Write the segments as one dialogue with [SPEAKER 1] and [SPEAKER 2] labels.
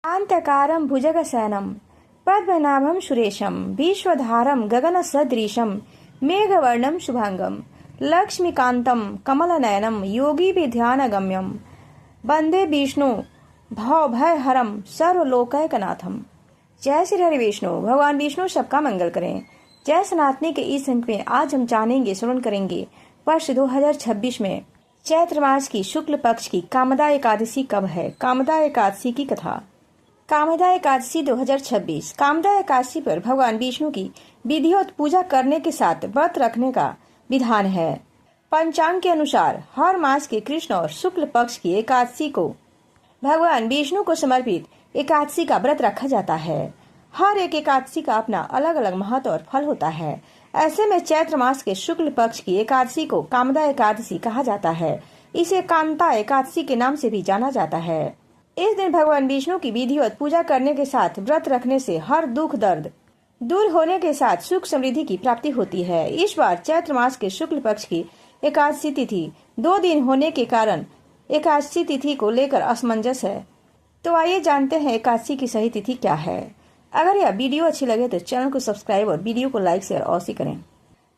[SPEAKER 1] कांतकारं भुजगशयनं पद्मनाभं सुरेशं विश्वधारं गगनसदृशं मेघवर्णं शुभांगं लक्ष्मीकान्तं कमलनयनं योगिभिध्यानगम्यं वंदे विष्णु भवभयहरं सर्वलोकैकनाथम। जय श्री हरि विष्णु। भगवान विष्णु सबका मंगल करें। जय सनातनी के इस अंक में आज हम जानेंगे, श्रवण करेंगे वर्ष 2026 में चैत्र मास की शुक्ल पक्ष की कामदा एकादशी कब है। कामदा एकादशी की कथा। कामदा एकादशी 2026 कामदा एकादशी पर भगवान विष्णु की विधिवत पूजा करने के साथ व्रत रखने का विधान है। पंचांग के अनुसार हर मास के कृष्ण और शुक्ल पक्ष की एकादशी को भगवान विष्णु को समर्पित एकादशी का व्रत रखा जाता है। हर एक एकादशी का अपना अलग अलग महत्व और फल होता है। ऐसे में चैत्र मास के शुक्ल पक्ष की एकादशी को कामदा एकादशी कहा जाता है। इसे कांता एकादशी के नाम से भी जाना जाता है। इस दिन भगवान विष्णु की विधिवत पूजा करने के साथ व्रत रखने से हर दुख दर्द दूर होने के साथ सुख समृद्धि की प्राप्ति होती है। इस बार चैत्र मास के शुक्ल पक्ष की एकादशी तिथि 2 दिन होने के कारण एकादशी तिथि को लेकर असमंजस है। तो आइए जानते हैं एकादशी की सही तिथि क्या है। अगर यह वीडियो अच्छी लगे तो चैनल को सब्सक्राइब और वीडियो को लाइक शेयर अवश्य करें।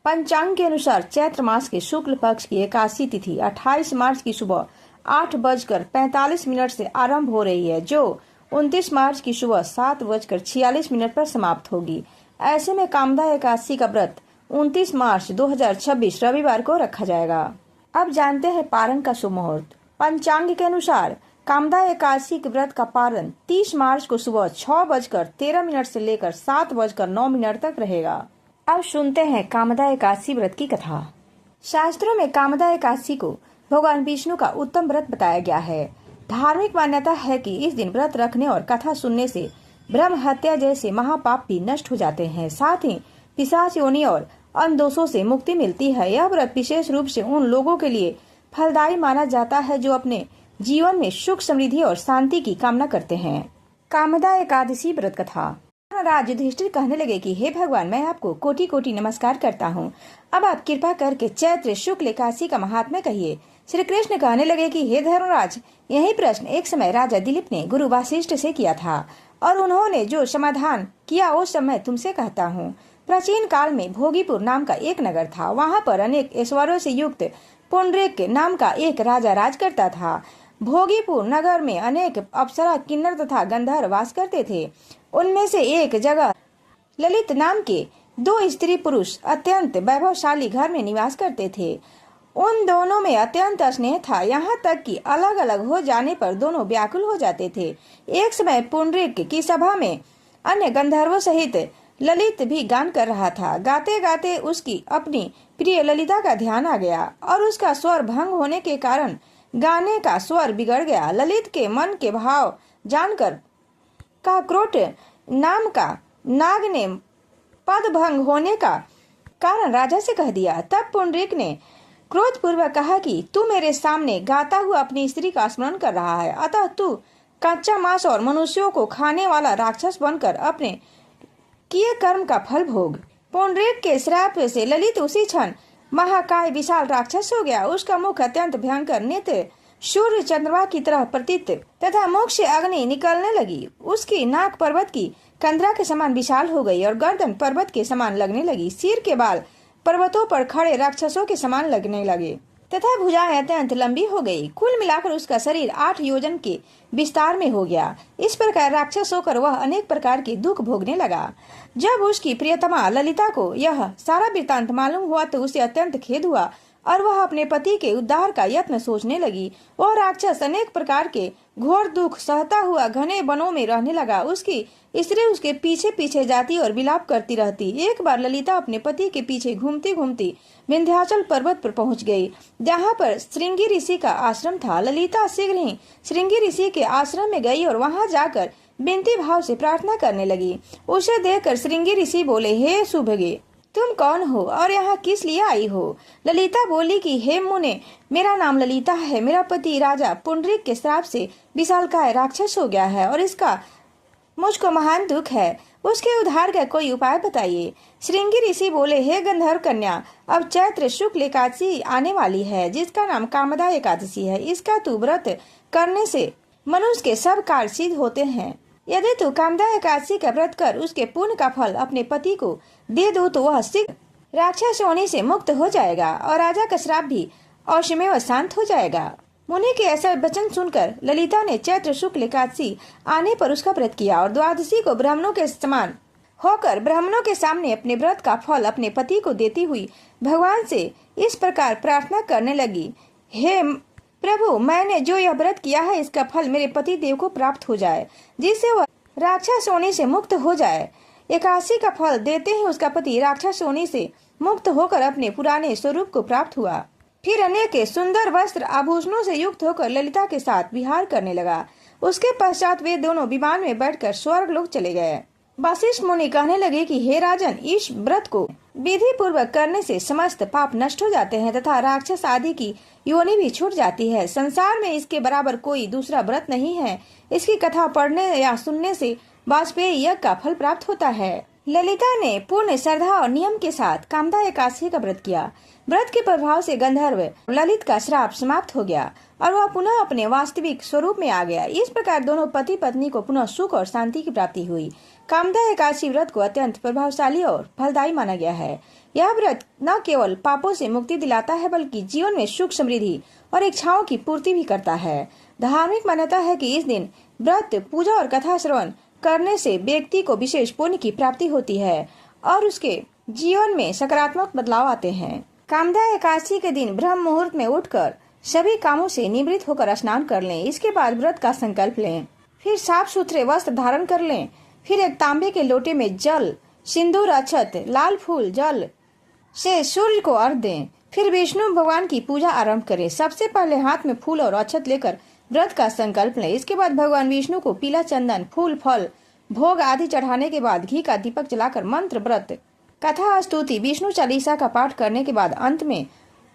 [SPEAKER 1] पंचांग के अनुसार चैत्र मास के शुक्ल पक्ष की एकादशी तिथि 28 मार्च की सुबह 8:45 से आरंभ हो रही है, जो 29 मार्च की सुबह 7:46 पर समाप्त होगी। ऐसे में कामदा एकादशी का व्रत 29 मार्च 2026 रविवार को रखा जाएगा। अब जानते हैं पारण का शुभ मुहूर्त। पंचांग के अनुसार कामदा एकादशी के व्रत का पारण 30 मार्च को सुबह 6:13 से लेकर 7:09 तक रहेगा। अब सुनते हैं कामदा एकादशी व्रत की कथा। शास्त्रों में कामदा एकादशी को भगवान विष्णु का उत्तम व्रत बताया गया है। धार्मिक मान्यता है कि इस दिन व्रत रखने और कथा सुनने से ब्रह्म हत्या जैसे महापाप भी नष्ट हो जाते हैं। साथ ही पिशाच योनि और अन्य दोषों से मुक्ति मिलती है। यह व्रत विशेष रूप से उन लोगों के लिए फलदायी माना जाता है जो अपने जीवन में सुख समृद्धि और शांति की कामना करते हैं। कामदा एकादशी व्रत कथा। राज युधिष्ठिर कहने लगे कि हे भगवान, मैं आपको कोटि कोटि नमस्कार करता हूँ। अब आप कृपा करके चैत्र शुक्ल एकादशी का महात्म्य कहिए। श्री कृष्ण कहने लगे कि हे धर्मराज, यही प्रश्न एक समय राजा दिलीप ने गुरु वशिष्ठ से किया था और उन्होंने जो समाधान किया उस समय तुमसे कहता हूँ। प्राचीन काल में भोगीपुर नाम का एक नगर था। वहाँ पर अनेक ऐश्वर्यों से युक्त पुंडरीक नाम का एक राजा राज करता था। भोगीपुर नगर में अनेक अप्सरा, किन्नर तथा गंधर्व वास करते थे। उनमें से एक जगह ललित नाम के 2 स्त्री पुरुष अत्यंत वैभवशाली घर में निवास करते थे। उन दोनों में अत्यंत स्नेह था, यहाँ तक कि अलग अलग हो जाने पर दोनों व्याकुल हो जाते थे। एक समय पुंडरीक की सभा में अन्य गंधर्वों सहित ललित भी गान कर रहा था। गाते गाते उसकी अपनी प्रिय ललिता का ध्यान आ गया और उसका स्वर भंग होने के कारण गाने का स्वर बिगड़ गया। ललित के मन के भाव जानकर काक्रोट नाम का नाग ने पद भंग होने का कारण राजा से कह दिया। तब पुंडरीक ने क्रोधपूर्वक कहा कि तू मेरे सामने गाता हुआ अपनी स्त्री का स्मरण कर रहा है, अतः तू कच्चा मांस और मनुष्यों को खाने वाला राक्षस बनकर अपने किए कर्म का फल भोग। पुंडरीक के श्राप से ललित उसी क्षण महाकाय विशाल राक्षस हो गया। उसका मुख अत्यंत भयंकर, नेत्र सूर्य चंद्रमा की तरह प्रतीत तथा मुख से अग्नि निकलने लगी। उसकी नाक पर्वत की कंदरा के समान विशाल हो गई और गर्दन पर्वत के समान लगने लगी। सिर के बाल पर्वतों पर खड़े राक्षसों के समान लगने लगे तथा भुजाएं अत्यंत लंबी हो गई। कुल मिलाकर उसका शरीर 8 योजन के विस्तार में हो गया। इस प्रकार राक्षस होकर वह अनेक प्रकार के दुख भोगने लगा। जब उसकी प्रियतमा ललिता को यह सारा वृतांत मालूम हुआ तो उसे अत्यंत खेद हुआ और वह अपने पति के उद्धार का यत्न सोचने लगी। वह राक्षस अनेक प्रकार के घोर दुख सहता हुआ घने वनों में रहने लगा। उसकी स्त्री उसके पीछे पीछे जाती और विलाप करती रहती। एक बार ललिता अपने पति के पीछे घूमती घूमती विंध्याचल पर्वत पर पहुंच गई, जहाँ पर श्रृंगी ऋषि का आश्रम था। ललिता शीघ्र ही श्रृंगी ऋषि के आश्रम में गई और वहां जाकर विनती भाव से प्रार्थना करने लगी। उसे देखकर श्रृंगी ऋषि बोले, हे सुभगे, तुम कौन हो और यहाँ किस लिए आई हो? ललिता बोली कि हे मुने, मेरा नाम ललिता है। मेरा पति राजा पुंडरीक के श्राप से विशालकाय राक्षस हो गया है और इसका मुझको महान दुख है। उसके उद्धार का कोई उपाय बताइए। श्रृंगी ऋषि बोले, हे गंधर्व कन्या, अब चैत्र शुक्ल एकादशी आने वाली है, जिसका नाम कामदा एकादशी है। इसका तू व्रत करने से मनुष्य के सब कार्य सिद्ध होते हैं। यदि तू कामदा एकादशी का व्रत कर उसके पुण्य का फल अपने पति को दे दो तो वह शीघ्र राक्षस होने से मुक्त हो जाएगा और राजा का श्राप भी अवश्यमेव शांत हो जाएगा। मुनि के ऐसा वचन सुनकर ललिता ने चैत्र शुक्ल एकादशी आने पर उसका व्रत किया और द्वादशी को ब्राह्मणों के समान होकर ब्राह्मणों के सामने अपने व्रत का फल अपने पति को देती हुई भगवान से इस प्रकार प्रार्थना करने लगी, हे प्रभु, मैंने जो यह व्रत किया है इसका फल मेरे पति देव को प्राप्त हो जाए, जिससे वह राक्षस होने से मुक्त हो जाए। एकादशी का फल देते ही उसका पति राक्षस होने से मुक्त होकर अपने पुराने स्वरूप को प्राप्त हुआ। फिर अनेक सुंदर वस्त्र आभूषणों से युक्त होकर ललिता के साथ विहार करने लगा। उसके पश्चात वे दोनों विमान में बैठकर स्वर्ग लोक चले गए। वशिष्ठ मुनि कहने लगे कि हे राजन, इस व्रत को विधि पूर्वक करने से समस्त पाप नष्ट हो जाते हैं तथा राक्षस आदि की योनि भी छूट जाती है। संसार में इसके बराबर कोई दूसरा व्रत नहीं है। इसकी कथा पढ़ने या सुनने से वाजपेयी यज्ञ का फल प्राप्त होता है। ललिता ने पूर्ण श्रद्धा और नियम के साथ कामदा एकादशी का व्रत किया। व्रत के प्रभाव से गंधर्व ललित का श्राप समाप्त हो गया और वह पुनः अपने वास्तविक स्वरूप में आ गया। इस प्रकार दोनों पति पत्नी को पुनः सुख और शांति की प्राप्ति हुई। कामदा एकादशी व्रत को अत्यंत प्रभावशाली और फलदायी माना गया है। यह व्रत न केवल पापों से मुक्ति दिलाता है बल्कि जीवन में सुख समृद्धि और इच्छाओं की पूर्ति भी करता है। धार्मिक मान्यता है कि इस दिन व्रत, पूजा और कथा श्रवण करने से व्यक्ति को विशेष पुण्य की प्राप्ति होती है और उसके जीवन में सकारात्मक बदलाव आते हैं। कामदा एकादशी के दिन ब्रह्म मुहूर्त में उठकर सभी कामों से निवृत्त होकर स्नान कर लें। इसके बाद व्रत का संकल्प लें। फिर साफ सुथरे वस्त्र धारण कर लें। फिर एक तांबे के लोटे में जल, सिंदूर, अक्षत, लाल फूल, जल से सूर्य को अर्घ दें। फिर विष्णु भगवान की पूजा आरंभ करें। सबसे पहले हाथ में फूल और अक्षत लेकर व्रत का संकल्प लें। इसके बाद भगवान विष्णु को पीला चंदन, फूल, फल, भोग आदि चढ़ाने के बाद घी का दीपक जलाकर मंत्र, व्रत, कथा, स्तुति, विष्णु चालीसा का पाठ करने के बाद अंत में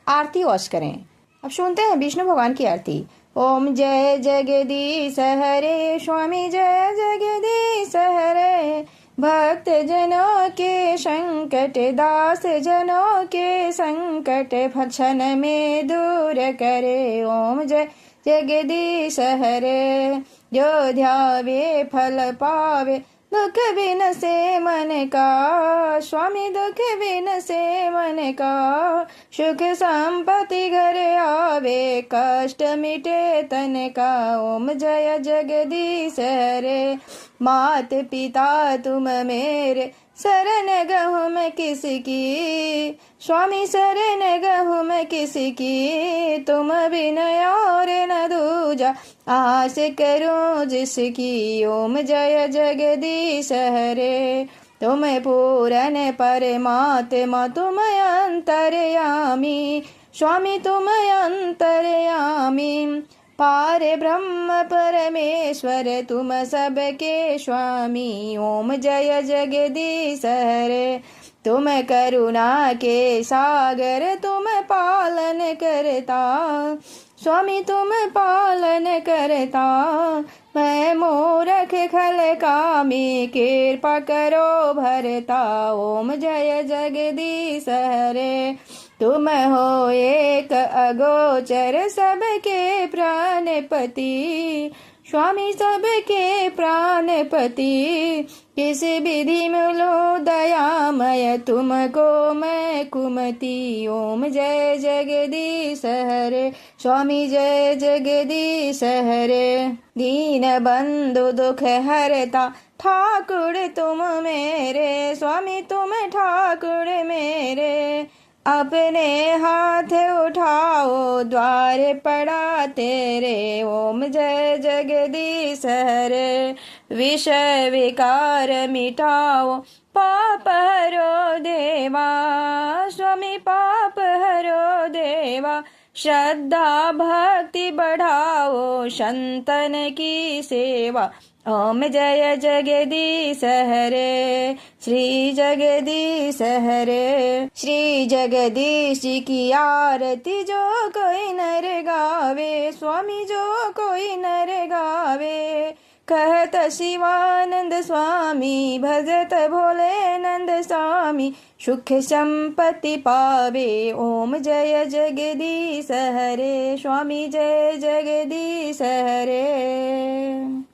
[SPEAKER 1] आरती वश करें। अब सुनते हैं विष्णु भगवान की आरती। ओम जय जगदीश हरे, स्वामी जय जगदीश हरे, भक्त जनों के संकट, दास जनों के संकट, क्षण में दूर करे। ओम जय जगदीश हरे, जो ध्यावे फल पावे, दुख बिन से मन का, स्वामी दुख बिन से मन का, सुख संपत्ति घर आवे, कष्ट मिटे तन का। ओम जय जगदीश हरे, मात पिता तुम मेरे, शरण गहूँ मैं किसकी, स्वामी शरण गहूँ मैं किसकी, तुम बिन और न दूजा, आस करूं जिसकी। ओम जय जगदीश हरे, तुम पूरन परमात्मा, तुम अंतर्यामी, स्वामी तुम अंतर्यामी, पार ब्रह्म परमेश्वर, तुम सबके स्वामी। ओम जय जगदीश हरे, तुम करुणा के सागर, तुम पालन करता, स्वामी तुम पालन करता, मैं मूर्ख खल कामी, कृपा करो भरता। ओम जय जगदीश हरे, तुम हो एक अगोचर, सबके प्राणपति, स्वामी सबके प्राणपति, किस विधि मिलो दयामय, तुमको मैं कुमति। ओम जय जगदीश हरे, स्वामी जय जगदीश हरे, दीन बंधु दुख हरता, ठाकुर तुम मेरे, स्वामी तुम ठाकुर मेरे, अपने हाथ उठाओ द्वार पड़ा तेरे। ओम जय जगदीश हरे, विषय विकार मिटाओ, पाप हरो देवा, स्वामी पाप हरो देवा, श्रद्धा भक्ति बढ़ाओ, संतन की सेवा। ओम जय जगदीश हरे, श्री जगदीश हरे, श्री जगदीश की आरती जो कोई नर गावे, स्वामी जो कोई नर गावे, कहत शिवानंद स्वामी, भजत भोले नंद स्वामी, सुख संपत्ति पावे। ओम जय जगदीश हरे, स्वामी जय जगदीश हरे।